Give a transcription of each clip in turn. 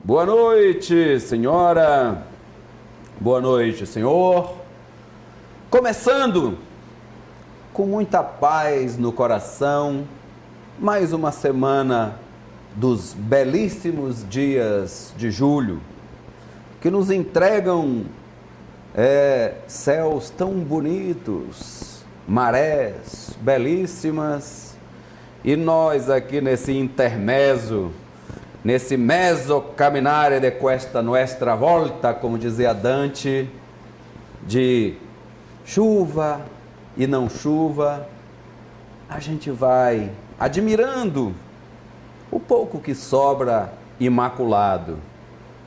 Boa noite, senhora. Boa noite, senhor. Começando com muita paz no coração, mais uma semana dos belíssimos dias de julho, que nos entregam céus tão bonitos, marés belíssimas, e nós aqui nesse intermezzo, nesse mezzo caminare de questa nuestra volta, como dizia Dante, de chuva e não chuva, a gente vai admirando o pouco que sobra imaculado,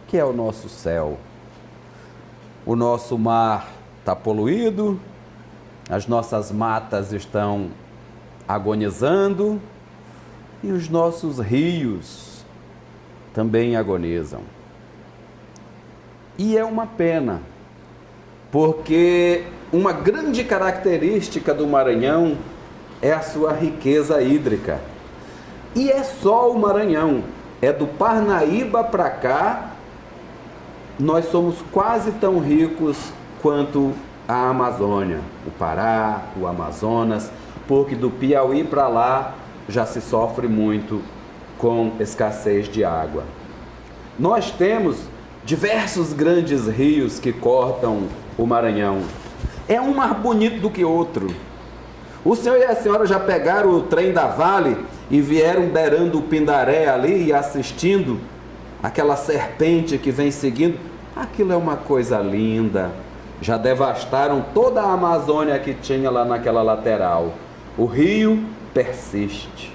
que é o nosso céu. O nosso mar está poluído, as nossas matas estão agonizando e os nossos rios também agonizam. E é uma pena, porque uma grande característica do Maranhão é a sua riqueza hídrica. E é só o Maranhão, é do Parnaíba para cá, nós somos quase tão ricos quanto a Amazônia, o Pará, o Amazonas, porque do Piauí para lá já se sofre muito com escassez de água. Nós temos diversos grandes rios que cortam o Maranhão. É um mais bonito do que outro. O senhor e a senhora já pegaram o trem da Vale e vieram beirando o Pindaré ali e assistindo aquela serpente que vem seguindo? Aquilo é uma coisa linda. Já devastaram toda a Amazônia que tinha lá naquela lateral. O rio persiste.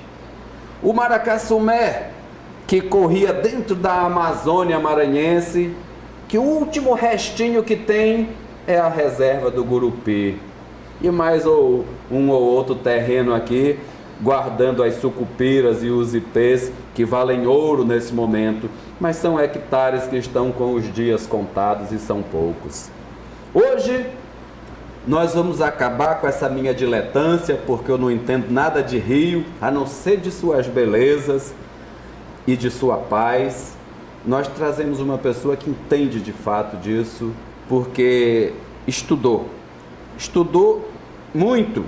O Maracaçumé, que corria dentro da Amazônia maranhense, que o último restinho que tem é a reserva do Gurupi. E mais um ou outro terreno aqui, guardando as sucupiras e os ipês, que valem ouro nesse momento, mas são hectares que estão com os dias contados e são poucos. Hoje, nós vamos acabar com essa minha diletância, porque eu não entendo nada de rio, a não ser de suas belezas e de sua paz. Nós trazemos uma pessoa que entende de fato disso, porque estudou muito.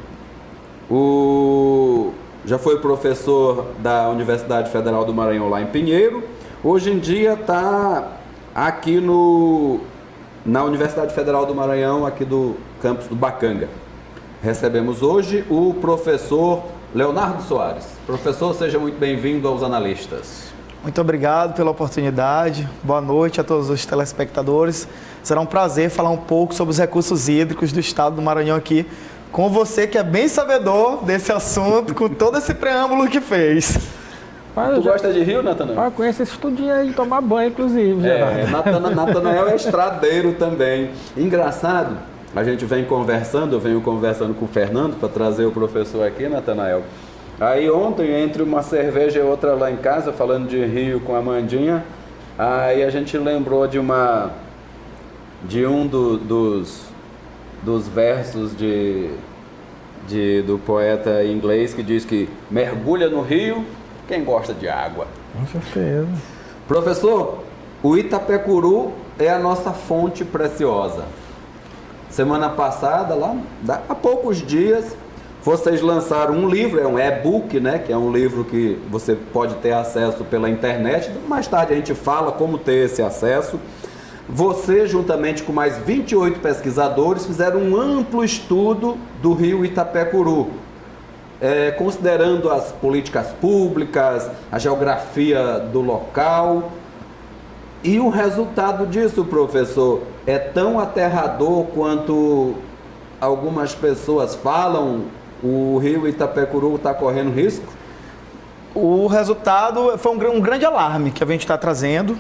Já foi professor da Universidade Federal do Maranhão lá em Pinheiro, hoje em dia está aqui na Universidade Federal do Maranhão, aqui do campus do Bacanga. Recebemos hoje o professor Leonardo Soares. Professor, seja muito bem-vindo aos Analistas. Muito obrigado pela oportunidade. Boa noite a todos os telespectadores. Será um prazer falar um pouco sobre os recursos hídricos do estado do Maranhão aqui, com você que é bem sabedor desse assunto, com todo esse preâmbulo que fez. Tu gosta de rio, Natanael? Eu conheço esse estudinho aí de tomar banho, inclusive. Natanael é estradeiro também. Engraçado, a gente vem conversando, eu venho conversando com o Fernando para trazer o professor aqui, Natanael. Aí ontem, entre uma cerveja e outra lá em casa, falando de rio com a Mandinha, aí a gente lembrou de um dos versos do poeta inglês que diz que mergulha no rio quem gosta de água. Com certeza. Professor, o Itapecuru é a nossa fonte preciosa. Semana passada, lá há poucos dias, vocês lançaram um livro, é um e-book, né? Que é um livro que você pode ter acesso pela internet. Mais tarde a gente fala como ter esse acesso. Você, juntamente com mais 28 pesquisadores, fizeram um amplo estudo do rio Itapecuru, considerando as políticas públicas, a geografia do local. E o resultado disso, professor, é tão aterrador quanto algumas pessoas falam? O rio Itapecuru está correndo risco? O resultado foi um grande alarme que a gente está trazendo.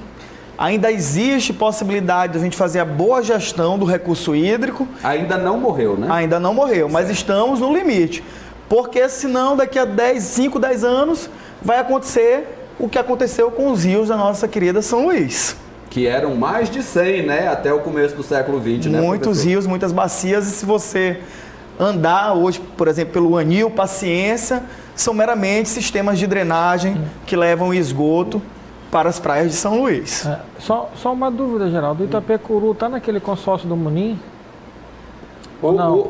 Ainda existe possibilidade de a gente fazer a boa gestão do recurso hídrico. Ainda não morreu, né? Ainda não morreu, mas estamos no limite. Porque senão daqui a 5, 10 anos vai acontecer o que aconteceu com os rios da nossa querida São Luís. Que eram mais de 100, né? Até o começo do século XX, né, muitos professor? Rios, muitas bacias, e se você andar hoje, por exemplo, pelo Anil, Paciência, são meramente sistemas de drenagem que levam esgoto para as praias de São Luís. Só uma dúvida, Geraldo. O Itapecuru está naquele consórcio do Munim? Ou não?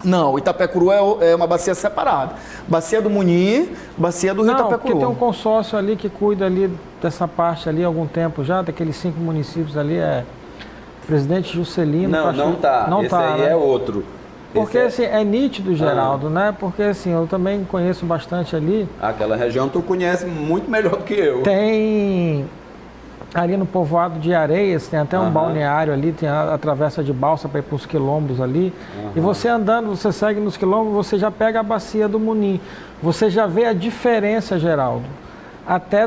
Não, o Itapecuru é uma bacia separada. Bacia do Munim, bacia do Rio Itapecuru. Porque tem um consórcio ali que cuida ali dessa parte ali há algum tempo já, daqueles 5 municípios ali, Presidente Juscelino. Não tá. Não esse tá, aí né? é outro. Porque assim, é nítido, Geraldo, né? Porque assim, eu também conheço bastante ali. Aquela região tu conhece muito melhor do que eu. Tem ali no povoado de Areias, tem até um balneário ali, tem a travessa de balsa para ir para os quilombos ali. E você andando, você segue nos quilombos, você já pega a bacia do Munim. Você já vê a diferença, Geraldo, até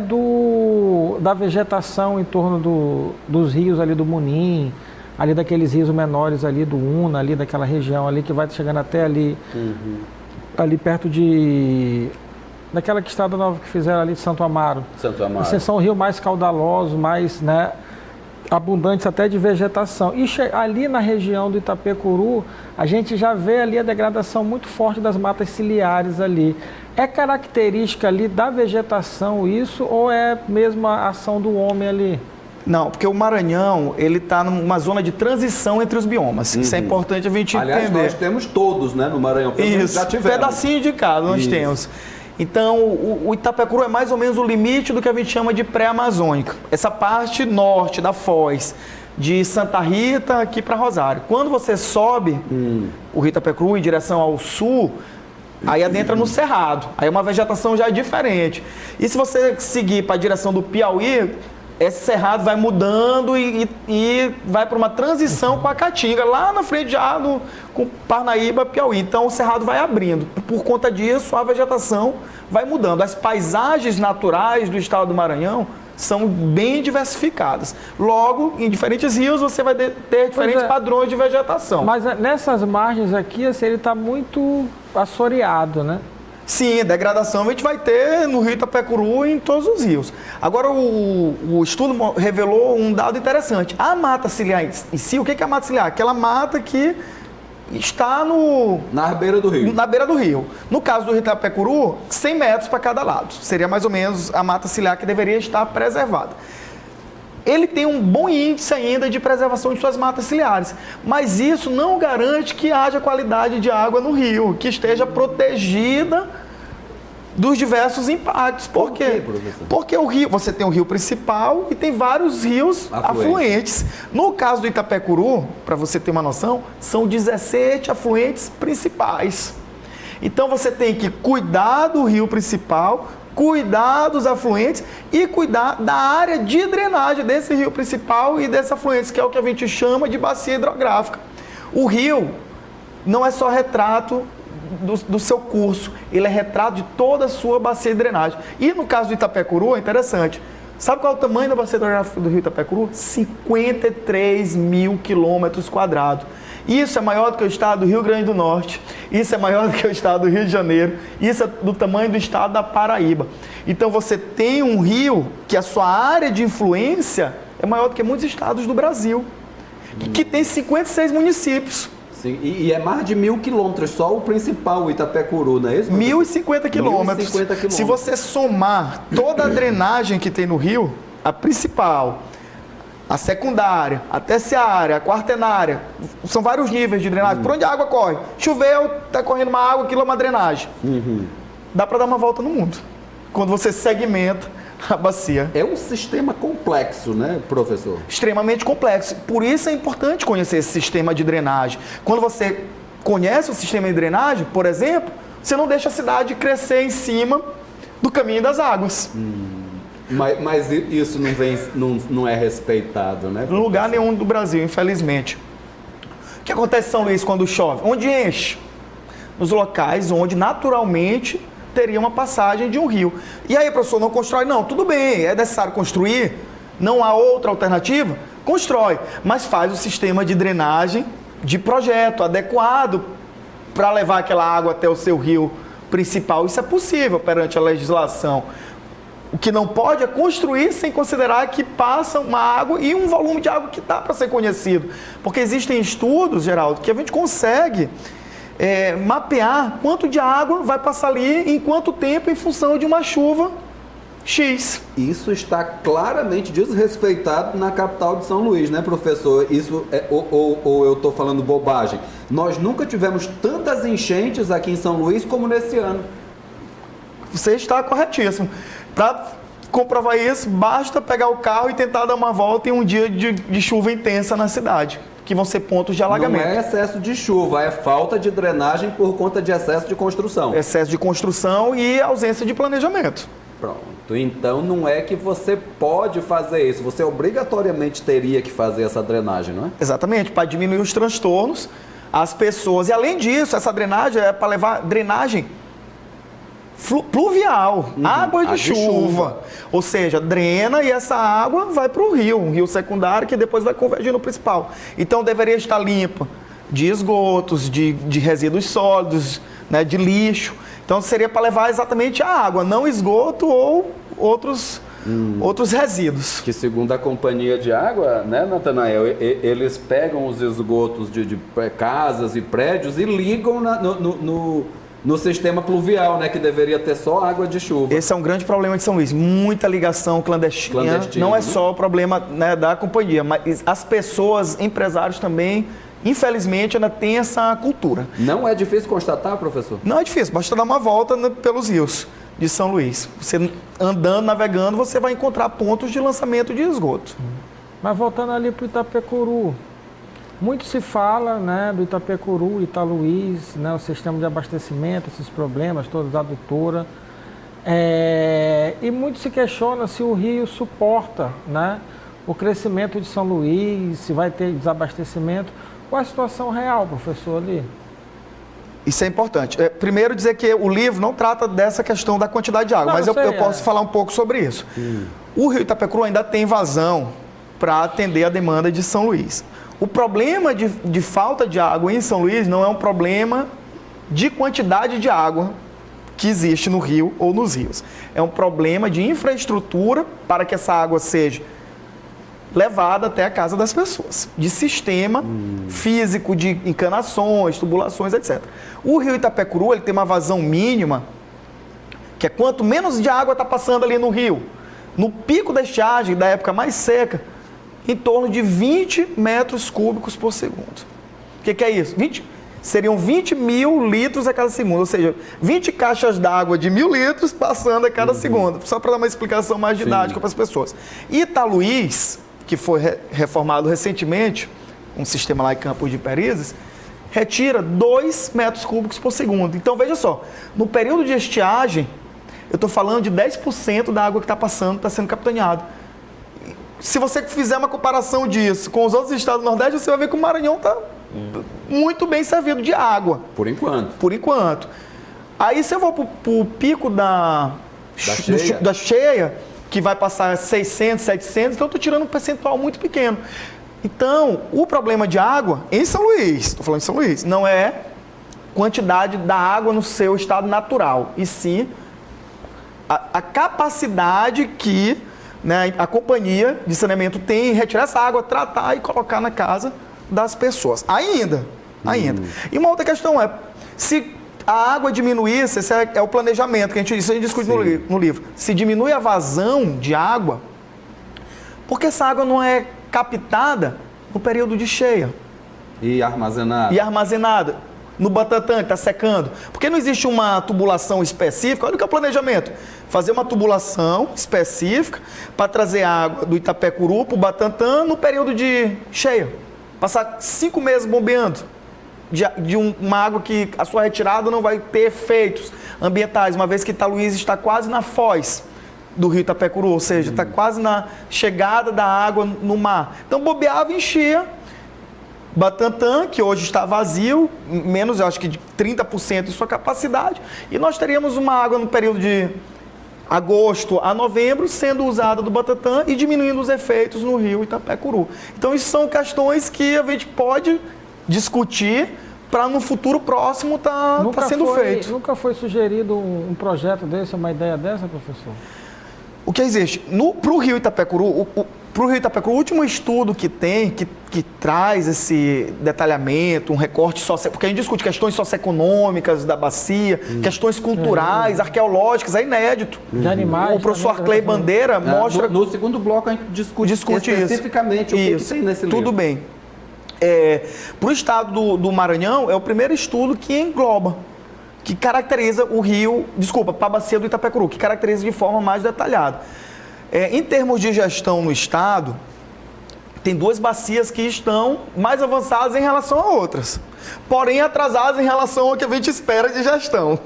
da vegetação em torno dos rios ali do Munim, ali daqueles rios menores ali do Una, ali daquela região ali que vai chegando até ali, ali perto daquela estrada nova que fizeram ali de Santo Amaro. Esses são rios mais caudalosos, mais, né, abundantes até de vegetação. E ali na região do Itapecuru, a gente já vê ali a degradação muito forte das matas ciliares ali. É característica ali da vegetação isso ou é mesmo a ação do homem ali? Não, porque o Maranhão, ele está numa zona de transição entre os biomas. Isso é importante a gente entender. Aliás, nós temos todos, né, no Maranhão. Isso, já tivemos. Pedacinho de cada nós temos. Então, o Itapecuru é mais ou menos o limite do que a gente chama de pré-amazônica. Essa parte norte da Foz, de Santa Rita aqui para Rosário. Quando você sobe o Rio Itapecuru em direção ao sul, aí adentra no Cerrado. Aí é uma vegetação já diferente. E se você seguir para a direção do Piauí, esse cerrado vai mudando e vai para uma transição com a Caatinga, lá na frente já com Parnaíba, Piauí. Então o cerrado vai abrindo. Por conta disso, a vegetação vai mudando. As paisagens naturais do estado do Maranhão são bem diversificadas. Logo, em diferentes rios, você vai ter diferentes padrões de vegetação. Mas nessas margens aqui, assim, ele está muito assoreado, né? Sim, degradação a gente vai ter no Rio Itapecuru e em todos os rios. Agora, o estudo revelou um dado interessante. A mata ciliar em si, o que é a mata ciliar? Aquela mata que está na beira do rio. Na beira do rio. No caso do Rio Itapecuru, 100 metros para cada lado. Seria mais ou menos a mata ciliar que deveria estar preservada. Ele tem um bom índice ainda de preservação de suas matas ciliares, mas isso não garante que haja qualidade de água no rio, que esteja protegida dos diversos impactos. Por quê? Porque o rio, você tem o rio principal e tem vários rios afluentes. No caso do Itapecuru, para você ter uma noção, são 17 afluentes principais. Então você tem que cuidar do rio principal, cuidar dos afluentes e cuidar da área de drenagem desse rio principal e desses afluentes, que é o que a gente chama de bacia hidrográfica. O rio não é só retrato do seu curso, ele é retrato de toda a sua bacia de drenagem. E no caso do Itapecuru, é interessante. Sabe qual é o tamanho da bacia hidrográfica do rio Itapecuru? 53 mil quilômetros quadrados. Isso é maior do que o estado do Rio Grande do Norte, isso é maior do que o estado do Rio de Janeiro, isso é do tamanho do estado da Paraíba. Então você tem um rio que a sua área de influência é maior do que muitos estados do Brasil, que tem 56 municípios. Sim, e é mais de 1.000 quilômetros, só o principal, o Itapecuru, não é isso? 1.050 quilômetros. Se você somar toda a drenagem que tem no rio, a principal, a secundária, a terciária, a quaternária, são vários níveis de drenagem. Por onde a água corre? Choveu, está correndo uma água, aquilo é uma drenagem. Dá para dar uma volta no mundo, quando você segmenta a bacia. É um sistema complexo, né, professor? Extremamente complexo. Por isso é importante conhecer esse sistema de drenagem. Quando você conhece o sistema de drenagem, por exemplo, você não deixa a cidade crescer em cima do caminho das águas. Mas isso não é respeitado, né? Em lugar nenhum do Brasil, infelizmente. O que acontece em São Luís quando chove? Onde enche? Nos locais onde naturalmente teria uma passagem de um rio. E aí, professor, não constrói? Não, tudo bem, é necessário construir, não há outra alternativa? Constrói, mas faz o sistema de drenagem de projeto adequado para levar aquela água até o seu rio principal. Isso é possível perante a legislação. O que não pode é construir sem considerar que passa uma água e um volume de água que dá para ser conhecido. Porque existem estudos, Geraldo, que a gente consegue mapear quanto de água vai passar ali em quanto tempo em função de uma chuva X. Isso está claramente desrespeitado na capital de São Luís, né, professor? Isso ou eu estou falando bobagem? Nós nunca tivemos tantas enchentes aqui em São Luís como nesse ano. Você está corretíssimo. Para comprovar isso, basta pegar o carro e tentar dar uma volta em um dia de chuva intensa na cidade, que vão ser pontos de alagamento. Não é excesso de chuva, é falta de drenagem por conta de excesso de construção. Excesso de construção e ausência de planejamento. Pronto. Então não é que você pode fazer isso, você obrigatoriamente teria que fazer essa drenagem, não é? Exatamente, para diminuir os transtornos, as pessoas. E além disso, essa drenagem é para levar drenagem pluvial, água de chuva. Ou seja, drena e essa água vai para o rio, um rio secundário que depois vai convergir no principal. Então deveria estar limpa de esgotos, de resíduos sólidos, né, de lixo. Então seria para levar exatamente a água, não esgoto ou outros resíduos. Que segundo a companhia de água, né, Natanael, eles pegam os esgotos de casas e prédios e ligam no sistema pluvial, né, que deveria ter só água de chuva. Esse é um grande problema de São Luís, muita ligação clandestina. Não é só o problema, né, da companhia, mas as pessoas, empresários também, infelizmente, ainda tem essa cultura. Não é difícil constatar, professor? Não é difícil, basta dar uma volta pelos rios de São Luís. Você andando, navegando, você vai encontrar pontos de lançamento de esgoto. Mas voltando ali para o Itapecuru, muito se fala, né, do Itapecuru, Italuís, né, o sistema de abastecimento, esses problemas, todos a adutora. E muito se questiona se o rio suporta, né, o crescimento de São Luís, se vai ter desabastecimento. Qual é a situação real, professor, ali? Isso é importante. Primeiro dizer que o livro não trata dessa questão da quantidade de água, mas eu posso falar um pouco sobre isso. O rio Itapecuru ainda tem vazão para atender a demanda de São Luís. O problema de falta de água em São Luís não é um problema de quantidade de água que existe no rio ou nos rios. É um problema de infraestrutura para que essa água seja levada até a casa das pessoas, de sistema físico, de encanações, tubulações, etc. O rio Itapecuru, ele tem uma vazão mínima, que é quanto menos de água está passando ali no rio. No pico da estiagem, da época mais seca, em torno de 20 metros cúbicos por segundo. O que é isso? Seriam 20 mil litros a cada segundo, ou seja, 20 caixas d'água de 1.000 litros passando a cada segundo, só para dar uma explicação mais didática para as pessoas. Italuís, que foi reformado recentemente, um sistema lá em Campos de Perizes, retira 2 metros cúbicos por segundo. Então, veja só, no período de estiagem, eu estou falando de 10% da água que está passando, está sendo capitaneado. Se você fizer uma comparação disso com os outros estados do Nordeste, você vai ver que o Maranhão está muito bem servido de água. Por enquanto. Por enquanto. Aí, se eu vou para o pico da cheia, que vai passar 600, 700, então eu estou tirando um percentual muito pequeno. Então, o problema de água em São Luís, estou falando de São Luís, não é quantidade da água no seu estado natural, e sim a capacidade que, né, a companhia de saneamento tem em retirar essa água, tratar e colocar na casa das pessoas. Ainda. E uma outra questão é, se a água diminuísse, esse é o planejamento que a gente discute no livro. Se diminui a vazão de água, por que essa água não é captada no período de cheia? E armazenada. No Butantã, que está secando. Por que não existe uma tubulação específica? Olha o que é o planejamento. Fazer uma tubulação específica para trazer água do Itapecuru para o Butantã no período de cheia. Passar 5 meses bombeando. De uma água que a sua retirada não vai ter efeitos ambientais, uma vez que Italuís está quase na foz do rio Itapecuru, ou seja, está quase na chegada da água no mar. Então, bobeava e enchia. Butantã, que hoje está vazio, menos, eu acho que de 30% de sua capacidade, e nós teríamos uma água no período de agosto a novembro sendo usada do Butantã e diminuindo os efeitos no rio Itapecuru. Então, isso são questões que a gente pode discutir para no futuro próximo tá sendo feito. Nunca foi sugerido um projeto desse, uma ideia dessa, professor? O que existe? Para o rio Itapecuru, para o Rio Itapecuru, o último estudo que tem, que traz esse detalhamento, um recorte social, porque a gente discute questões socioeconômicas da bacia, questões culturais, arqueológicas, é inédito. De animais. O professor Arclay Bandeira mostra... No segundo bloco a gente discute especificamente isso. O que tem nesse livro. Tudo bem. Para o estado do Maranhão, é o primeiro estudo que engloba, que caracteriza o rio, para a bacia do Itapecuru, que caracteriza de forma mais detalhada. Em termos de gestão no estado, tem 2 bacias que estão mais avançadas em relação a outras, porém atrasadas em relação ao que a gente espera de gestão.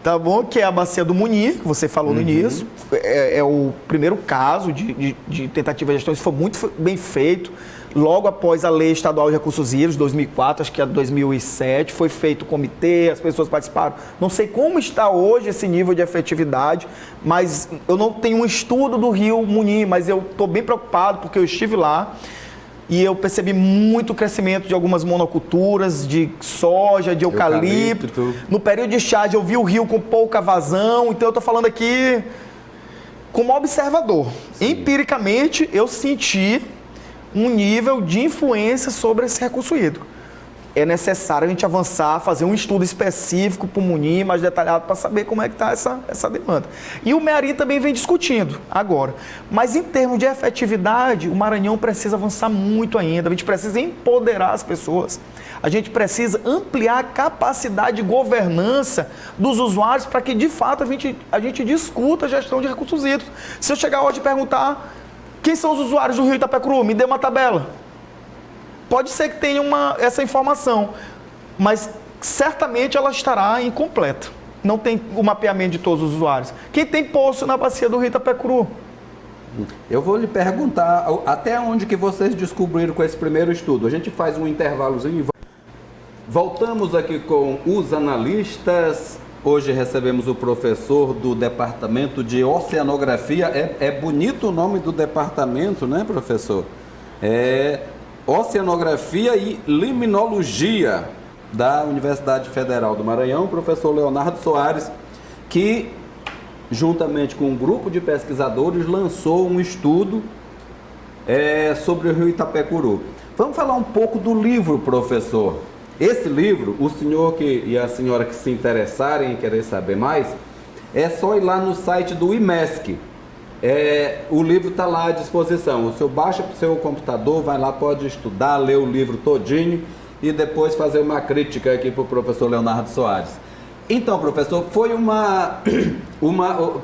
Tá bom? Que é a bacia do Muni, que você falou no início. É o primeiro caso de tentativa de gestão. Isso foi muito bem feito. Logo após a Lei Estadual de Recursos Hídricos, 2004, acho que é 2007, foi feito o comitê, as pessoas participaram. Não sei como está hoje esse nível de efetividade, mas eu não tenho um estudo do Rio Muni, mas eu estou bem preocupado porque eu estive lá e eu percebi muito crescimento de algumas monoculturas, de soja, de eucalipto. No período de estiagem eu vi o rio com pouca vazão, então eu estou falando aqui como observador. Sim. Empiricamente, eu senti um nível de influência sobre esse recurso hídrico. É necessário a gente avançar, fazer um estudo específico para o Muni, mais detalhado, para saber como é que está essa demanda. E o Mearim também vem discutindo agora. Mas em termos de efetividade, o Maranhão precisa avançar muito ainda. A gente precisa empoderar as pessoas. A gente precisa ampliar a capacidade de governança dos usuários para que, de fato, a gente discuta a gestão de recursos hídricos. Se eu chegar hoje e perguntar quem são os usuários do Rio Itapecuru, me dê uma tabela. Pode ser que tenha essa informação, mas certamente ela estará incompleta. Não tem o mapeamento de todos os usuários. Quem tem poço na bacia do Rio Itapecuru? Eu vou lhe perguntar até onde que vocês descobriram com esse primeiro estudo. A gente faz um intervalozinho e voltamos aqui com os analistas. Hoje recebemos o professor do Departamento de Oceanografia. É bonito o nome do departamento, né, professor? Oceanografia e Limnologia da Universidade Federal do Maranhão, o professor Leonardo Soares, que, juntamente com um grupo de pesquisadores, lançou um estudo sobre o Rio Itapecuru. Vamos falar um pouco do livro, professor. Esse livro, o senhor e a senhora que se interessarem e querer saber mais, é só ir lá no site do IMESC. O livro está lá à disposição. O senhor baixa para o seu computador, vai lá, pode estudar, ler o livro todinho e depois fazer uma crítica aqui para o professor Leonardo Soares. Então, professor, foi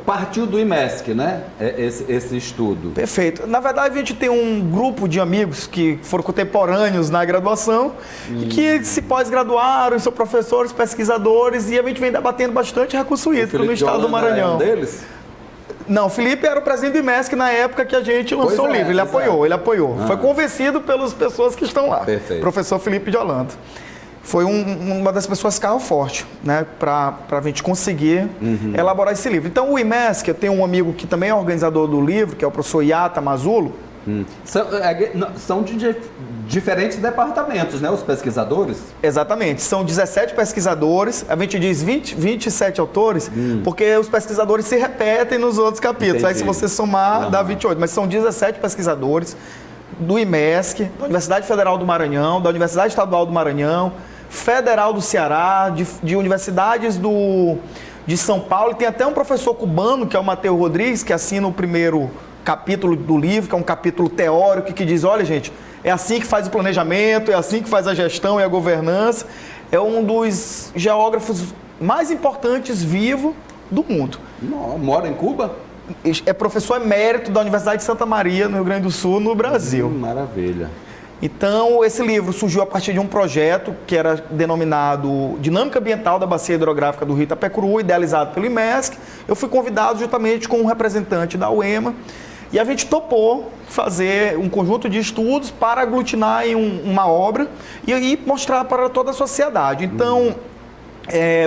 partiu do IMESC, né? Esse estudo. Perfeito. Na verdade, a gente tem um grupo de amigos que foram contemporâneos na graduação e que se pós-graduaram, são professores, pesquisadores, e a gente vem debatendo bastante recurso hídrico no estado do Maranhão. É um deles? Não, o Felipe era o presidente do IMESC na época que a gente lançou o livro. Ele apoiou. Foi convencido pelas pessoas que estão lá. Perfeito. Professor Felipe de Holanda. Foi uma das pessoas carro forte, né, para a gente conseguir elaborar esse livro. Então, o IMESC, eu tenho um amigo que também é organizador do livro, que é o professor Iata Mazulo. São de diferentes departamentos, né, os pesquisadores? Exatamente, são 17 pesquisadores, a gente diz 27 autores, porque os pesquisadores se repetem nos outros capítulos. Entendi. Aí se você somar, dá 28, mas são 17 pesquisadores do IMESC, da Universidade Federal do Maranhão, da Universidade Estadual do Maranhão, Federal do Ceará, de universidades de São Paulo. Tem até um professor cubano, que é o Matheus Rodrigues, que assina o primeiro capítulo do livro, que é um capítulo teórico, que diz, olha, gente, é assim que faz o planejamento, é assim que faz a gestão e a governança. É um dos geógrafos mais importantes vivo do mundo. Mora em Cuba? É professor emérito da Universidade de Santa Maria, no Rio Grande do Sul, no Brasil. Maravilha. Então, esse livro surgiu a partir de um projeto que era denominado Dinâmica Ambiental da Bacia Hidrográfica do Rio Itapecuru, idealizado pelo IMESC. Eu fui convidado juntamente com um representante da UEMA e a gente topou fazer um conjunto de estudos para aglutinar em uma obra e aí mostrar para toda a sociedade. Então,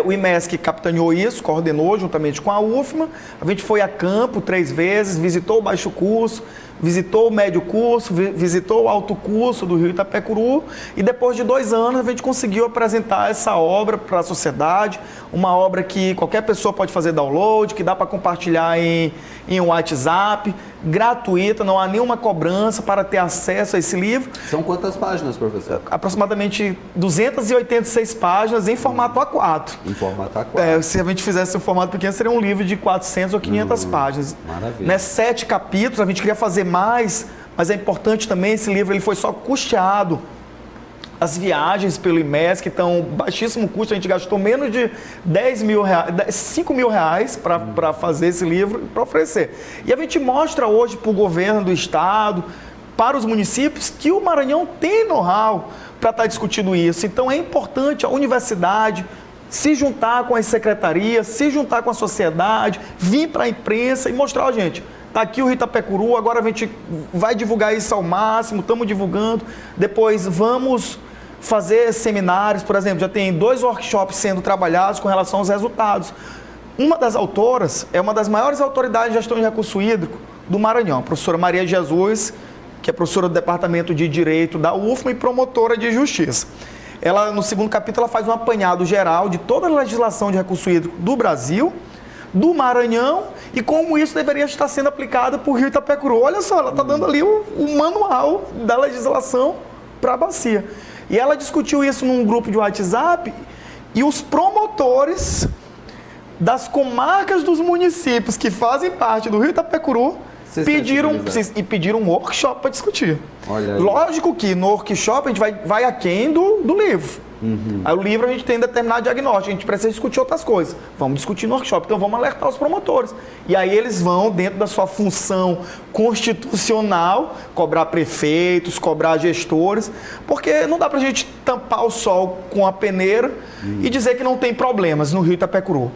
o IMESC capitaneou isso, coordenou juntamente com a UFMA. A gente foi a campo 3 vezes, visitou o baixo curso, visitou o médio curso, visitou o alto curso do Rio Itapecuru, e depois de 2 anos a gente conseguiu apresentar essa obra para a sociedade, uma obra que qualquer pessoa pode fazer download, que dá para compartilhar em um WhatsApp, gratuita, não há nenhuma cobrança para ter acesso a esse livro. São quantas páginas, professor? Aproximadamente 286 páginas em formato A4. Em formato A4. Se a gente fizesse um formato pequeno, seria um livro de 400 ou 500 páginas. Maravilha. 7 capítulos, a gente queria fazer mais, mas é importante também, esse livro ele foi só custeado. As viagens pelo IMESC estão baixíssimo custo, a gente gastou menos de 5 mil reais para fazer esse livro, para oferecer. E a gente mostra hoje para o governo do estado, para os municípios, que o Maranhão tem know-how para estar discutindo isso. Então é importante a universidade se juntar com as secretarias, se juntar com a sociedade, vir para a imprensa e mostrar, ó, gente, está aqui o Rio Itapecuru, agora a gente vai divulgar isso ao máximo, estamos divulgando, depois vamos fazer seminários, por exemplo, já tem 2 workshops sendo trabalhados com relação aos resultados. Uma das autoras é uma das maiores autoridades de gestão de recurso hídrico do Maranhão, a professora Maria Jesus, que é professora do Departamento de Direito da UFMA e promotora de Justiça. Ela, no 2º capítulo, ela faz um apanhado geral de toda a legislação de recurso hídrico do Brasil, do Maranhão, e como isso deveria estar sendo aplicado por Rio Itapecuru. Olha só, ela está dando ali o manual da legislação para a bacia. E ela discutiu isso num grupo de WhatsApp, e os promotores das comarcas dos municípios que fazem parte do Rio Itapecuru pediram um workshop para discutir. Olha aí. Lógico que no workshop a gente vai aquém do livro. Aí o livro a gente tem determinado diagnóstico, a gente precisa discutir outras coisas. Vamos discutir no workshop, então vamos alertar os promotores. E aí eles vão, dentro da sua função constitucional, cobrar prefeitos, cobrar gestores, porque não dá pra gente tampar o sol com a peneira e dizer que não tem problemas no Rio Itapecuru.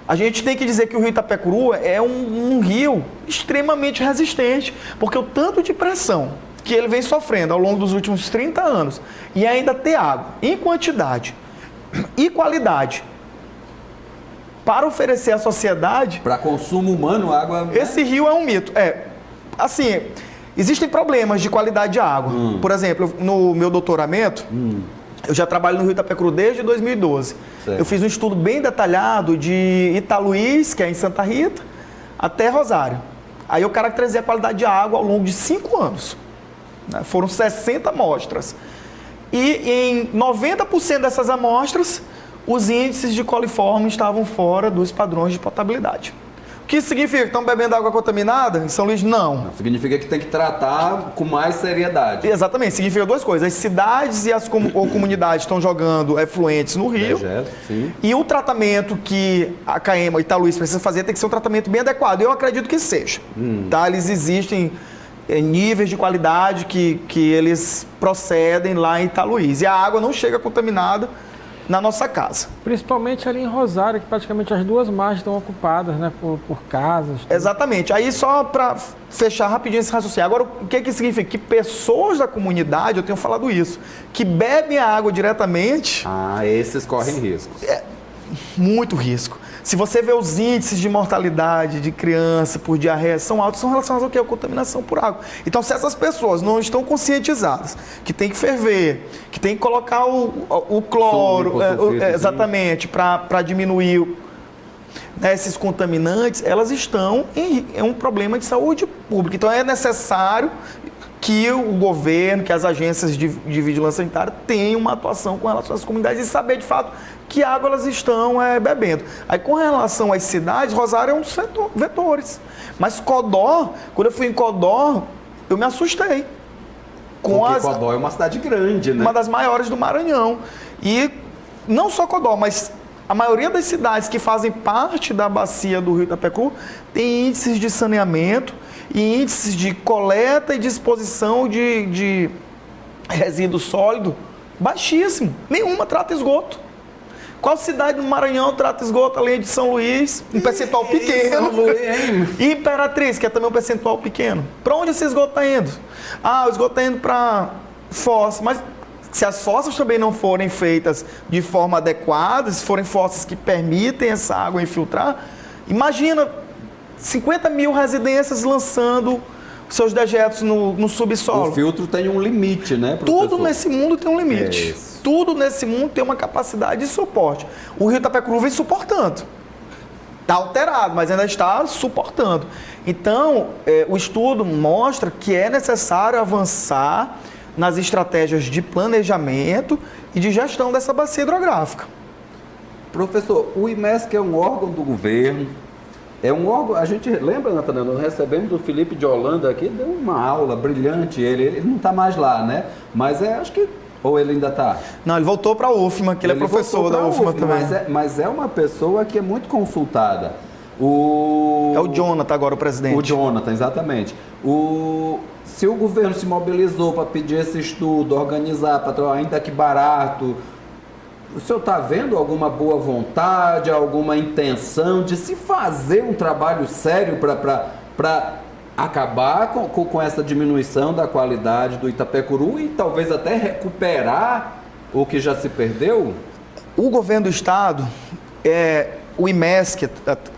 A gente tem que dizer que o Rio Itapecuru é um rio extremamente resistente, porque o tanto de pressão que ele vem sofrendo ao longo dos últimos 30 anos, e ainda ter água em quantidade e qualidade para oferecer à sociedade... Para consumo humano, água... Esse rio é um mito. Assim, existem problemas de qualidade de água. Por exemplo, no meu doutoramento, eu já trabalho no Rio Itapecuru desde 2012. Certo. Eu fiz um estudo bem detalhado de Italuís, que é em Santa Rita, até Rosário. Aí eu caracterizei a qualidade de água ao longo de 5 anos. Foram 60 amostras. E em 90% dessas amostras, os índices de coliforme estavam fora dos padrões de potabilidade. O que significa que estão bebendo água contaminada em São Luís? Não. Significa que tem que tratar com mais seriedade. Exatamente, significa 2 coisas. As cidades e as comunidades estão jogando efluentes no rio. Sim. E o tratamento que a CAEMA e Italuís precisa fazer tem que ser um tratamento bem adequado. Eu acredito que seja. Tá? Eles existem níveis de qualidade que eles procedem lá em Italuís. E a água não chega contaminada na nossa casa. Principalmente ali em Rosário, que praticamente as 2 margens estão ocupadas, né, por casas. Tudo. Exatamente. Aí só para fechar rapidinho esse raciocínio. Agora, o que significa? Que pessoas da comunidade, eu tenho falado isso, que bebem a água diretamente... esses correm riscos. Muito risco. Se você vê os índices de mortalidade de criança por diarreia são altos, são relacionados ao que? A contaminação por água. Então, se essas pessoas não estão conscientizadas que tem que ferver, que tem que colocar o cloro, exatamente, para diminuir esses contaminantes, elas estão em um problema de saúde pública. Então, é necessário que o governo, que as agências de vigilância sanitária tenham uma atuação com relação às comunidades e saber, de fato, que água elas estão bebendo. Aí, com relação às cidades, Rosário é um dos vetores. Mas Codó, quando eu fui em Codó, eu me assustei. Porque Codó é uma cidade grande, né? Uma das maiores do Maranhão. E não só Codó, mas a maioria das cidades que fazem parte da bacia do Rio Itapecuru tem índices de saneamento e índices de coleta e disposição de resíduo sólido baixíssimo. Nenhuma trata esgoto. Qual cidade do Maranhão trata esgoto além de São Luís? Um percentual pequeno. São Luís, hein? E Imperatriz, que é também um percentual pequeno. Para onde esse esgoto está indo? O esgoto está indo para fossa. Mas se as fossas também não forem feitas de forma adequada, se forem fossas que permitem essa água infiltrar, imagina 50 mil residências lançando seus dejetos no subsolo. O filtro tem um limite, né, professor? Tudo nesse mundo tem um limite. Tudo nesse mundo tem uma capacidade de suporte. O rio Itapecuru vem suportando. Está alterado, mas ainda está suportando. Então, o estudo mostra que é necessário avançar nas estratégias de planejamento e de gestão dessa bacia hidrográfica. Professor, o IMESC é um órgão do governo, é um órgão, a gente lembra, Natanael, nós recebemos o Felipe de Holanda aqui, deu uma aula brilhante, ele não está mais lá, né? Mas acho que, ou ele ainda está? Não, ele voltou para a UFMA, que ele é professor da UFMA também. Mas é uma pessoa que é muito consultada. É o Jonathan agora, o presidente. O Jonathan, exatamente. Se o governo se mobilizou para pedir esse estudo, organizar, ainda que barato, o senhor está vendo alguma boa vontade, alguma intenção de se fazer um trabalho sério para acabar com essa diminuição da qualidade do Itapecuru e talvez até recuperar o que já se perdeu? O governo do estado, o IMESC, que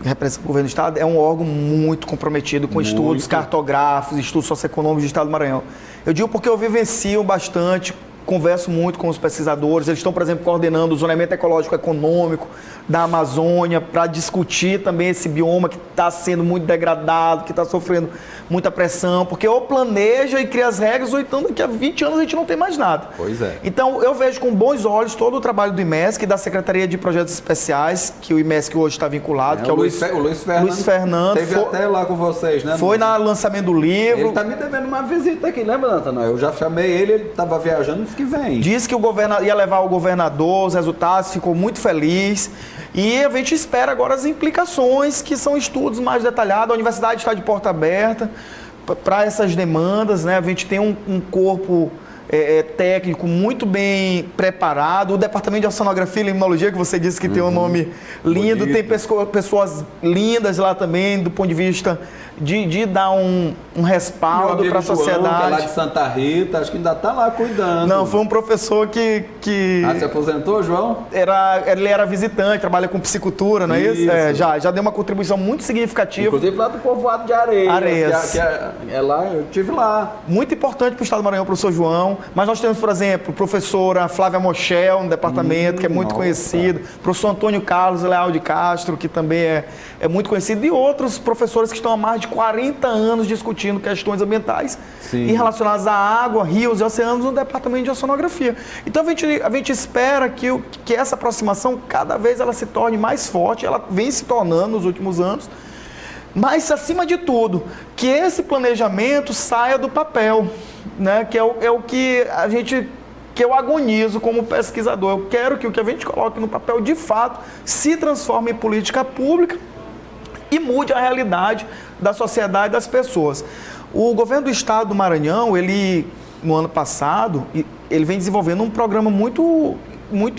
representa o governo do estado, é um órgão muito comprometido com estudos cartográficos, estudos socioeconômicos do estado do Maranhão. Eu digo porque eu vivencio bastante, converso muito com os pesquisadores, eles estão, por exemplo, coordenando o zoneamento ecológico econômico da Amazônia para discutir também esse bioma que está sendo muito degradado, que está sofrendo muita pressão, porque ou planeja e cria as regras, ou então daqui a 20 anos a gente não tem mais nada. Pois é. Então, eu vejo com bons olhos todo o trabalho do IMESC e da Secretaria de Projetos Especiais, que o IMESC hoje está vinculado, que é o Luiz Fernando. Teve até lá com vocês, né? Foi no lançamento do livro. Ele está me devendo uma visita aqui, lembra, Natanael? Eu já chamei ele estava viajando, disse que vem. Disse que o governo ia levar o governador, os resultados, ficou muito feliz. E a gente espera agora as implicações, que são estudos mais detalhados. A universidade está de porta aberta para essas demandas, né? A gente tem um corpo técnico muito bem preparado. O departamento de oceanografia e limnologia, que você disse que tem um nome lindo, bonito. tem pessoas lindas lá também, do ponto de vista de dar um respaldo para a sociedade. João, que é lá de Santa Rita, acho que ainda está lá cuidando. Não, foi um professor que... se aposentou, João? Ele era visitante, trabalha com psicultura, não é isso? Já deu uma contribuição muito significativa. Inclusive lá do povoado de Areias. Que é lá, eu estive lá. Muito importante para o estado do Maranhão, professor João. Mas nós temos, por exemplo, a professora Flávia Mochel, no departamento, que é muito conhecido. Professor Antônio Carlos Leal de Castro, que também é muito conhecido. E outros professores que estão há mais de 40 anos discutindo questões ambientais e relacionadas à água, rios e oceanos no departamento de oceanografia. Então a gente espera que essa aproximação, cada vez ela se torne mais forte, ela vem se tornando nos últimos anos, mas acima de tudo, que esse planejamento saia do papel, né? Que é o que que eu agonizo como pesquisador. Eu quero que o que a gente coloque no papel, de fato, se transforme em política pública e mude a realidade da sociedade e das pessoas. O governo do estado do Maranhão, no ano passado, ele vem desenvolvendo um programa muito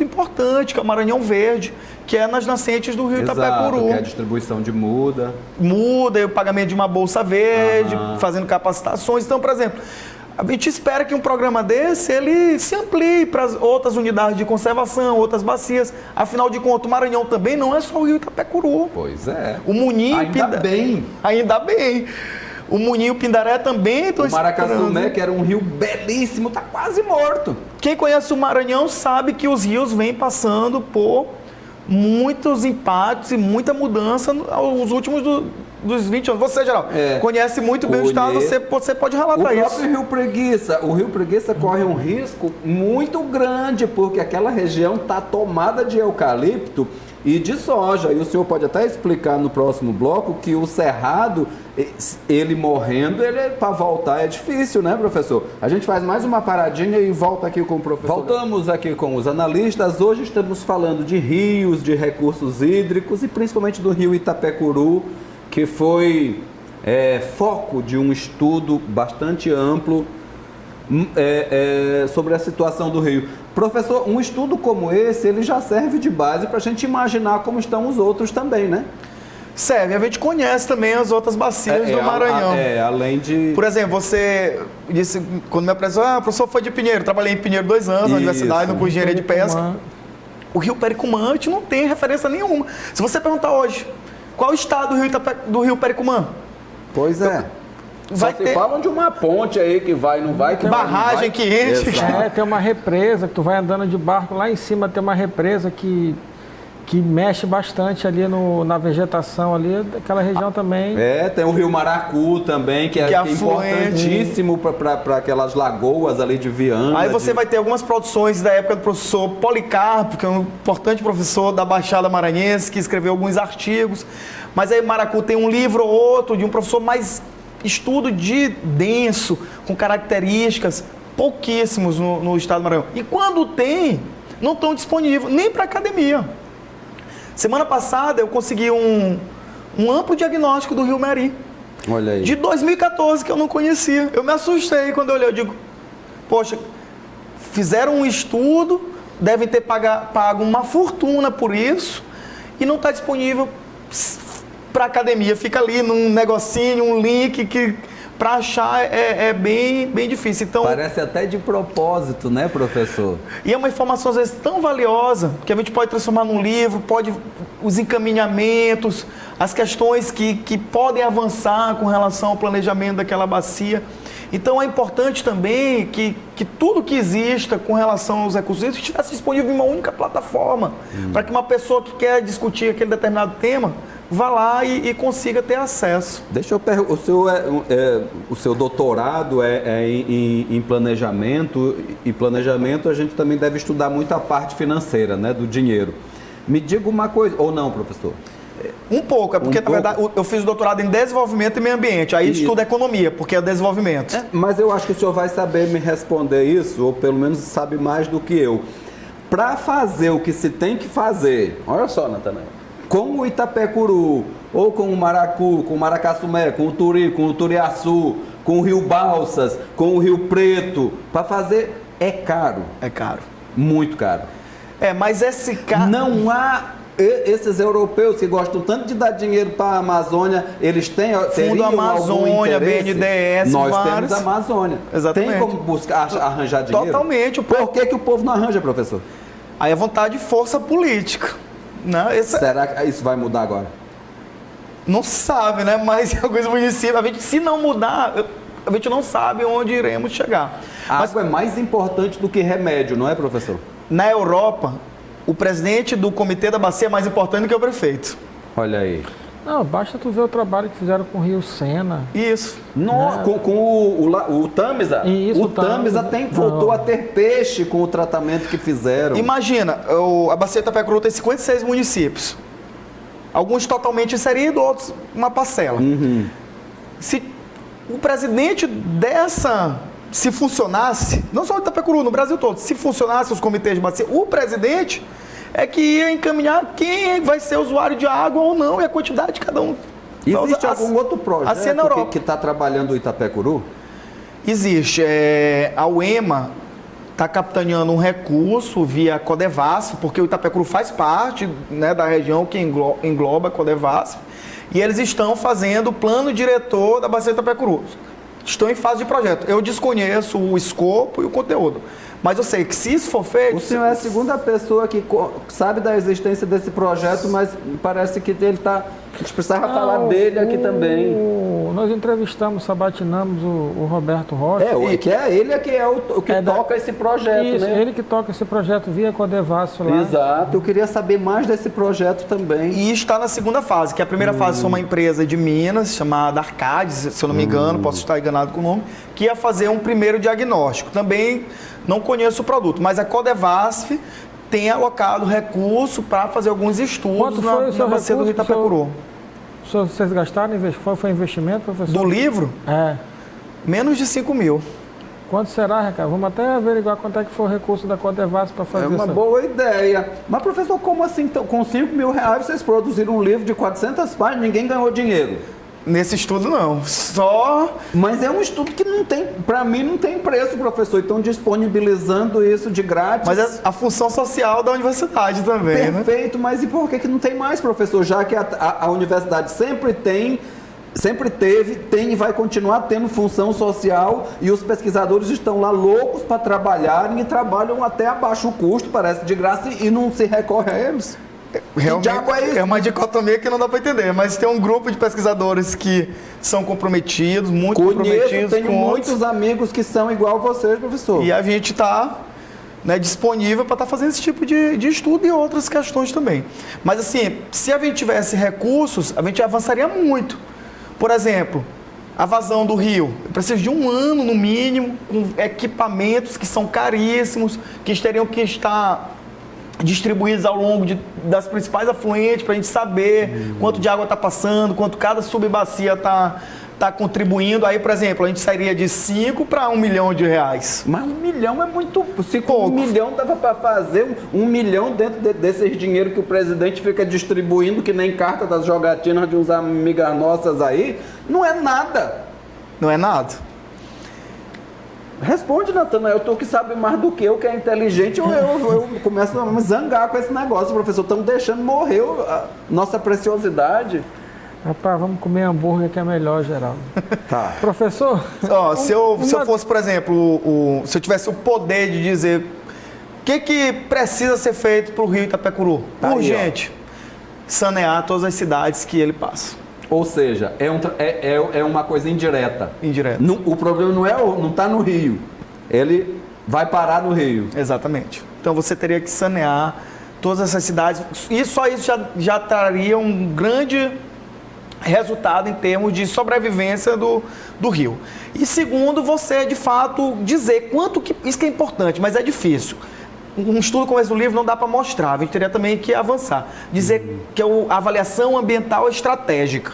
importante, que é o Maranhão Verde, que é nas nascentes do rio Itapecuru. Que é a distribuição de muda. E o pagamento de uma bolsa verde, fazendo capacitações. Então, por exemplo, a gente espera que um programa desse, ele se amplie para outras unidades de conservação, outras bacias. Afinal de contas, o Maranhão também não é só o rio Itapecuru. Pois é. O Munim... Ainda bem. O Munim e o Pindaré também estão explorando. O Maracaçumé, que era um rio belíssimo, está quase morto. Quem conhece o Maranhão sabe que os rios vêm passando por muitos impactos e muita mudança aos últimos dos 20 anos. Você, Geraldo, conhece muito bem o estado, você pode relatar isso. O Rio Preguiça corre um risco muito grande, porque aquela região está tomada de eucalipto e de soja. E o senhor pode até explicar no próximo bloco que o cerrado, ele morrendo, para voltar é difícil, né, professor? A gente faz mais uma paradinha e volta aqui com o professor. Voltamos aqui com os analistas. Hoje estamos falando de rios, de recursos hídricos e principalmente do rio Itapecuru, que foi foco de um estudo bastante amplo sobre a situação do rio. Professor, um estudo como esse, ele já serve de base para a gente imaginar como estão os outros também, né? Serve, a gente conhece também as outras bacias do Maranhão. Além de... Por exemplo, você disse, quando me apresentou, o professor foi de Pinheiro, trabalhei em Pinheiro 2 anos na universidade, no curso de engenharia de pesca. O rio Pericumã, a gente não tem referência nenhuma. Se você perguntar hoje, qual o estado do rio Pericumã? Pois é. vai ter falam de uma ponte aí que vai, não vai, que barragem que enche. Exato. Tem uma represa, que tu vai andando de barco, lá em cima tem uma represa que mexe bastante ali na vegetação ali, daquela região também. Tem o Rio Maracu também, que é importantíssimo para aquelas lagoas ali de Viana. Aí você vai ter algumas produções da época do professor Policarpo, que é um importante professor da Baixada Maranhense, que escreveu alguns artigos. Mas aí Maracu tem um livro ou outro de um professor mais estudo denso, com características, pouquíssimos no estado do Maranhão. E quando tem, não estão disponíveis nem para academia. Semana passada eu consegui um amplo diagnóstico do Rio Meri. Olha aí. De 2014, que eu não conhecia. Eu me assustei quando eu olhei. Eu digo, poxa, fizeram um estudo, devem ter pago uma fortuna por isso e não está disponível para academia. Fica ali num negocinho, um link que para achar é bem difícil. Então, parece até de propósito, né, professor? E é uma informação, às vezes, tão valiosa, que a gente pode transformar num livro, os encaminhamentos, as questões que podem avançar com relação ao planejamento daquela bacia. Então, é importante também que tudo que exista com relação aos recursos estivesse disponível em uma única plataforma, para que uma pessoa que quer discutir aquele determinado tema vá lá e consiga ter acesso. Deixa eu perguntar, o seu doutorado é em planejamento, e planejamento a gente também deve estudar muito a parte financeira, né, do dinheiro. Me diga uma coisa, ou não, professor? Um pouco, porque na verdade eu fiz o doutorado em desenvolvimento e meio ambiente, aí estudo economia, porque é desenvolvimento. Mas eu acho que o senhor vai saber me responder isso, ou pelo menos sabe mais do que eu. Para fazer o que se tem que fazer, olha só, Natanael, com o Itapecuru, ou com o Maracu, com o Maracaçumé, com o Turi, com o Turiaçu, com o Rio Balsas, com o Rio Preto, para fazer é caro. É caro. Muito caro. Mas esse caro... Não há... Esses europeus que gostam tanto de dar dinheiro para a Amazônia, eles têm Fundo Amazônia, BNDES, nós vários. temos a Amazônia. Exatamente. Tem como arranjar dinheiro? Totalmente. Por que o povo não arranja, professor? Aí é vontade de força política. Né? Será que isso vai mudar agora? Não sabe, né? Mas em alguns municípios, se não mudar, a gente não sabe onde iremos chegar. Mas é mais importante do que remédio, não é, professor? Na Europa, o presidente do comitê da bacia é mais importante do que o prefeito. Olha aí. Não, basta tu ver o trabalho que fizeram com o Rio Sena. Isso. Com o Tamisa. Isso, o Tamisa voltou a ter peixe com o tratamento que fizeram. Imagina, a bacia Itapecuru tem 56 municípios. Alguns totalmente inseridos, outros uma parcela. Se o presidente se funcionasse, não só o Itapecuru, no Brasil todo, se funcionasse os comitês de bacia, o presidente é que ia encaminhar quem vai ser usuário de água ou não e a quantidade de cada um. Existe algum outro projeto que está trabalhando o Itapecuru? Existe. A UEMA está capitaneando um recurso via Codevasf, porque o Itapecuru faz parte, né, da região que engloba a Codevasf, e eles estão fazendo o plano diretor da bacia do Itapecuru. Estão em fase de projeto. Eu desconheço o escopo e o conteúdo, mas eu sei que se isso for feito... O senhor é a segunda pessoa que sabe da existência desse projeto, mas parece que ele está... A gente precisava falar dele aqui também. Nós entrevistamos, sabatinamos o Roberto Rocha. Ele que toca esse projeto, isso, né? Ele que toca esse projeto via Codevasf lá. Exato, eu queria saber mais desse projeto também. E está na segunda fase, que a primeira fase foi uma empresa de Minas, chamada Arcades, se eu não me engano, posso estar enganado com o nome, que ia fazer um primeiro diagnóstico. Também não conheço o produto, mas a Codevasf tem alocado recurso para fazer alguns estudos na bacia do Rio Itapecuru. Vocês gastaram? Foi investimento, professor? Do livro? Menos de 5 mil. Quanto será, Ricardo? Vamos até averiguar quanto é que foi o recurso da Codevasf para fazer isso. É uma boa ideia. Mas, professor, como assim? Então, com 5 mil reais vocês produziram um livro de 400 páginas, ninguém ganhou dinheiro? Nesse estudo não, só... Mas é um estudo que não tem, para mim não tem preço, professor, estão disponibilizando isso de grátis. Mas é a função social da universidade também, perfeito, né? Mas e por que não tem mais, professor? Já que a universidade sempre teve, tem e vai continuar tendo função social, e os pesquisadores estão lá loucos para trabalharem e trabalham até a baixo custo, parece de graça, e não se recorre a eles. Realmente, diabo é isso? é uma dicotomia que não dá para entender, mas tem um grupo de pesquisadores que são comprometidos, muito comprometidos tenho com muitos outros, amigos que são igual a vocês, professor. e a gente está disponível para estar fazendo esse tipo de estudo e outras questões também. Mas assim, se a gente tivesse recursos, a gente avançaria muito. Por exemplo, a vazão do rio. Precisa de um ano, no mínimo, com equipamentos que são caríssimos, que teriam que estar distribuídos ao longo das principais afluentes, para a gente saber quanto de água está passando, quanto cada subbacia está contribuindo. Aí, por exemplo, a gente sairia de 5 para 1 milhão de reais. Mas 1 milhão é muito... Se com Pouco. 1 milhão dava para fazer 1 milhão dentro desses dinheiro que o presidente fica distribuindo, que nem carta das jogatinas de uns amigas nossas aí, não é nada. Não é nada? Responde, Natanael, tu que sabe mais do que eu, que é inteligente, eu começo a me zangar com esse negócio, professor. Estamos deixando morrer a nossa preciosidade. Rapaz, vamos comer hambúrguer que é melhor, Geraldo. Tá. Professor, Ó, se eu fosse, por exemplo, se eu tivesse o poder de dizer o que precisa ser feito para o Rio Itapecuru, Tá aí, urgente, sanear todas as cidades que ele passa. Ou seja, é uma coisa indireta. Indireta. O problema não está no Rio. Ele vai parar no Rio. Exatamente. Então você teria que sanear todas essas cidades. E só isso já traria um grande resultado em termos de sobrevivência do rio. E segundo, você de fato dizer quanto que... Isso que é importante, mas é difícil. Um estudo como esse do livro não dá para mostrar, a gente teria também que avançar. Dizer que a avaliação ambiental é estratégica.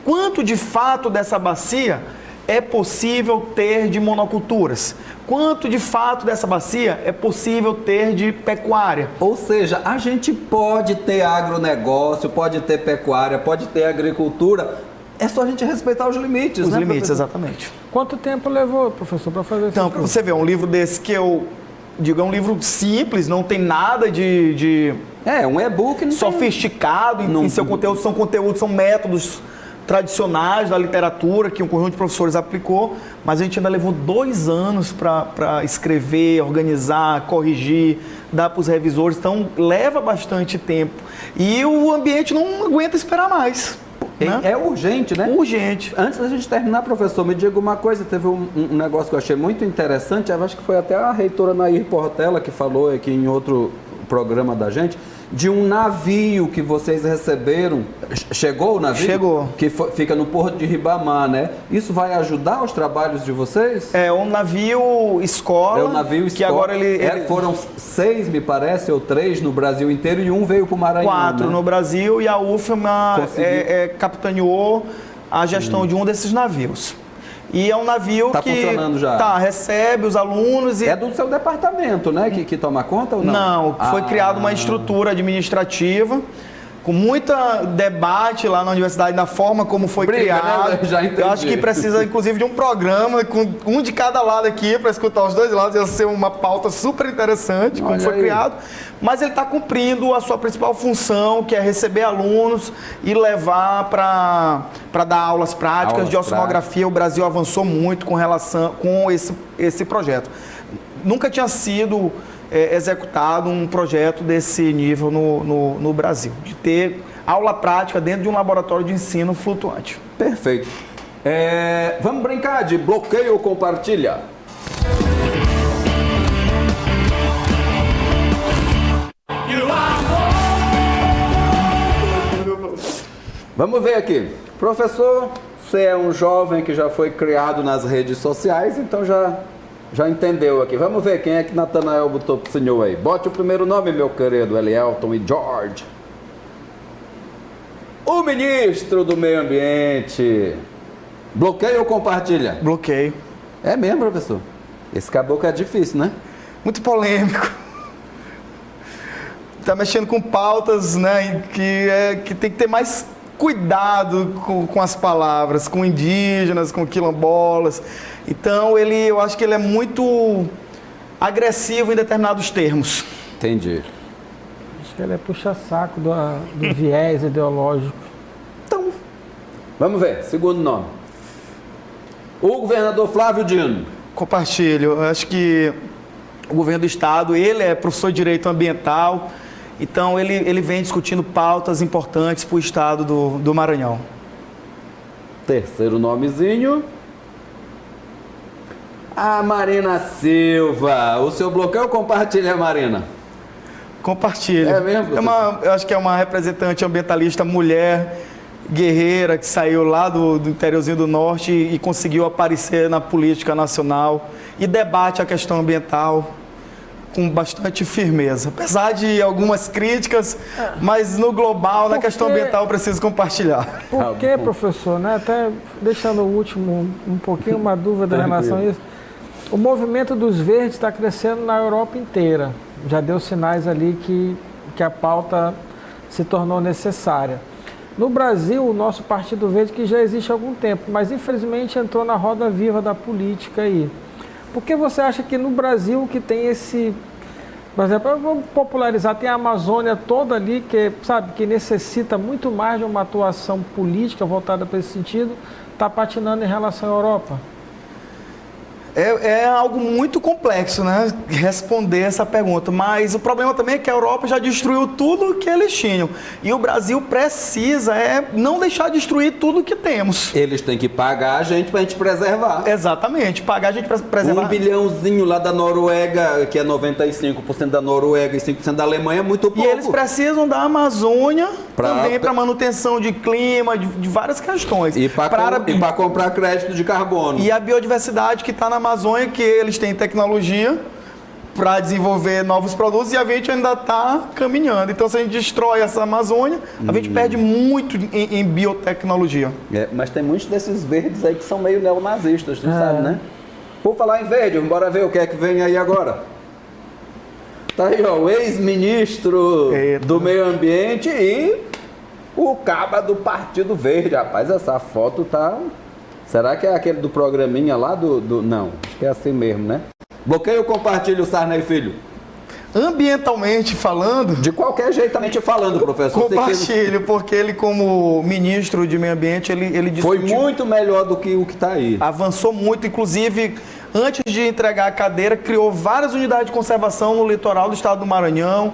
Quanto de fato dessa bacia é possível ter de monoculturas? Quanto de fato dessa bacia é possível ter de pecuária? Ou seja, a gente pode ter agronegócio, pode ter pecuária, pode ter agricultura, é só a gente respeitar os limites, Os né, limites, professor? exatamente. quanto tempo levou, professor, para fazer isso? Então, para você ver, um livro desse que eu digo, é um livro simples, não tem nada de É, um e-book não tem... sofisticado em seu conteúdo, são métodos tradicionais da literatura que um conjunto de professores aplicou, mas a gente ainda levou 2 anos para escrever, organizar, corrigir, dar para os revisores, então leva bastante tempo. E o ambiente não aguenta esperar mais. Né? É urgente, né? Urgente. Antes da gente terminar, professor, me diga uma coisa, teve um negócio que eu achei muito interessante, eu acho que foi até a reitora Nair Portela que falou aqui em outro programa da gente, de um navio que vocês receberam. Chegou o navio? Chegou. Que fica no Porto de Ribamar, né? Isso vai ajudar os trabalhos de vocês? É um navio escola. É um navio escola. Que agora ele... Foram 6, me parece, ou 3 no Brasil inteiro e um veio para o Maranhão. 4 né? no Brasil e a UFMA capitaneou a gestão de um desses navios. E é um navio Tá que funcionando já? Recebe os alunos e... É do seu departamento, né? Que toma conta ou não? Não, foi criada uma estrutura administrativa com muito debate lá na universidade da forma como foi criado. Né? Já entendi. Eu acho que precisa, inclusive, de um programa com um de cada lado aqui para escutar os dois lados. Ia ser uma pauta super interessante, como foi criado. Mas ele está cumprindo a sua principal função, que é receber alunos e levar para dar aulas práticas de oceanografia. O Brasil avançou muito com relação com esse projeto. Nunca tinha sido executado um projeto desse nível no Brasil, de ter aula prática dentro de um laboratório de ensino flutuante. Perfeito. Vamos brincar de bloqueio ou compartilha? Vamos ver aqui. Professor, você é um jovem que já foi criado nas redes sociais, então já entendeu aqui. Vamos ver quem é que Natanael botou pro senhor aí. Bote o primeiro nome, meu querido Elielton e George. O ministro do Meio Ambiente. Bloqueio ou compartilha? Bloqueio. É mesmo, professor? Esse caboclo é difícil, né? Muito polêmico. Está mexendo com pautas, né, que tem que ter mais cuidado com as palavras, com indígenas, com quilombolas. Então, eu acho que ele é muito agressivo em determinados termos. Entendi. Acho que ele é puxa-saco do viés ideológico. Então, vamos ver. Segundo nome. O governador Flávio Dino. Compartilho. Eu acho que o governo do estado, ele é professor de direito ambiental, Então, ele vem discutindo pautas importantes para o estado do Maranhão. Terceiro nomezinho. A Marina Silva. O seu bloqueio compartilha, Marina? Compartilha. É mesmo? Eu acho que é uma representante ambientalista mulher, guerreira, que saiu lá do interiorzinho do norte e conseguiu aparecer na política nacional e debate a questão ambiental com bastante firmeza. Apesar de algumas críticas, mas no global, na questão ambiental, preciso compartilhar. Por que, professor? Né? Até deixando o último, um pouquinho uma dúvida em relação a isso. O movimento dos verdes está crescendo na Europa inteira. Já deu sinais ali que a pauta se tornou necessária. No Brasil, o nosso Partido Verde, que já existe há algum tempo, mas infelizmente entrou na roda viva da política aí. Por que você acha que no Brasil que tem esse... Por exemplo, vamos popularizar, tem a Amazônia toda ali, que, sabe, que necessita muito mais de uma atuação política voltada para esse sentido, está patinando em relação à Europa? É algo muito complexo, né? Responder essa pergunta. Mas o problema também é que a Europa já destruiu tudo que eles tinham. E o Brasil precisa não deixar destruir tudo que temos. Eles têm que pagar a gente pra gente preservar. Exatamente, pagar a gente para preservar. 1 bilhãozinho lá da Noruega, que é 95% da Noruega e 5% da Alemanha, é muito pouco. E eles precisam da Amazônia também para manutenção de clima, de várias questões. E para comprar crédito de carbono. E a biodiversidade que está na Amazônia, que eles têm tecnologia para desenvolver novos produtos e a gente ainda está caminhando. Então, se a gente destrói essa Amazônia, a gente perde muito em biotecnologia. Mas tem muitos desses verdes aí que são meio neonazistas, tu sabe, né? Por falar em verde, bora ver o que é que vem aí agora. Tá aí, ó, o ex-ministro do Meio Ambiente e o caba do Partido Verde. Rapaz, essa foto tá... Será que é aquele do programinha lá do... Não, acho que é assim mesmo, né? Bloqueio ou compartilho, Sarney Filho? Ambientalmente falando... De qualquer jeitamente falando, professor. Compartilho, porque ele, como ministro de Meio Ambiente, ele discutiu... Foi muito melhor do que o que está aí. Avançou muito, inclusive, antes de entregar a cadeira, criou várias unidades de conservação no litoral do estado do Maranhão,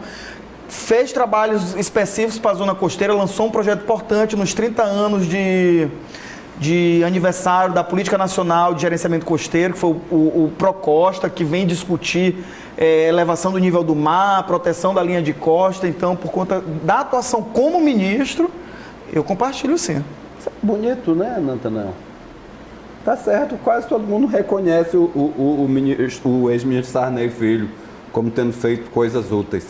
fez trabalhos específicos para a zona costeira, lançou um projeto importante nos 30 anos de aniversário da Política Nacional de Gerenciamento Costeiro, que foi o Procosta, que vem discutir elevação do nível do mar, proteção da linha de costa. Então, por conta da atuação como ministro, eu compartilho sim. Isso é bonito, né, Natanael? Tá certo, quase todo mundo reconhece o ex-ministro Sarney Filho como tendo feito coisas úteis.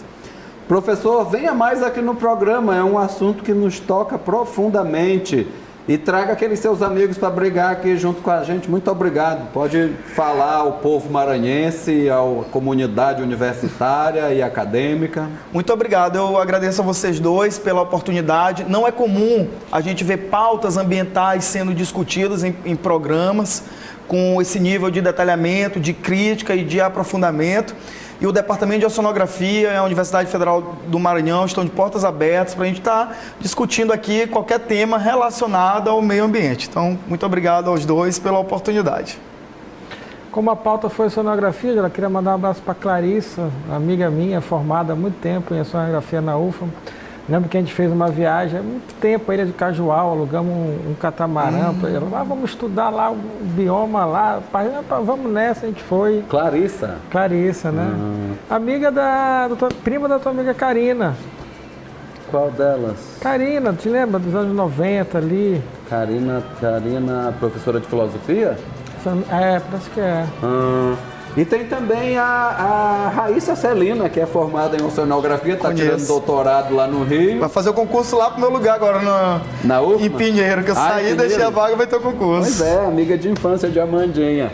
Professor, venha mais aqui no programa, é um assunto que nos toca profundamente. E traga aqueles seus amigos para brigar aqui junto com a gente. Muito obrigado. Pode falar ao povo maranhense, à comunidade universitária e acadêmica. Muito obrigado. Eu agradeço a vocês dois pela oportunidade. Não é comum a gente ver pautas ambientais sendo discutidas em programas com esse nível de detalhamento, de crítica e de aprofundamento. E o Departamento de Oceanografia e a Universidade Federal do Maranhão estão de portas abertas para a gente estar discutindo aqui qualquer tema relacionado ao meio ambiente. Então, muito obrigado aos dois pela oportunidade. Como a pauta foi oceanografia, eu queria mandar um abraço para Clarissa, amiga minha, formada há muito tempo em oceanografia na UFAM. Lembro que a gente fez uma viagem há muito tempo, a Ilha de Cajual, alugamos um catamarã, vamos estudar lá o bioma lá, vamos nessa, a gente foi. Clarissa, né? Amiga prima da tua amiga Karina. Qual delas? Karina, te lembra dos anos 90 ali? Karina, professora de filosofia? Parece que é. E tem também a Raíssa Celina, que é formada em oceanografia, está tirando doutorado lá no Rio. Vai fazer o concurso lá pro meu lugar agora, na UFMA? Em Pinheiro, que eu saí, deixei a vaga, vai ter o concurso. Pois é, amiga de infância de Amandinha.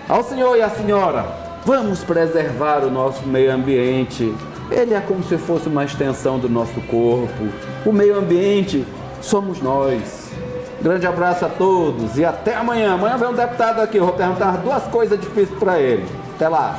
Ao senhor e à senhora, vamos preservar o nosso meio ambiente. Ele é como se fosse uma extensão do nosso corpo. O meio ambiente somos nós. Grande abraço a todos e até amanhã. Amanhã vem um deputado aqui, eu vou perguntar duas coisas difíceis para ele. Até lá.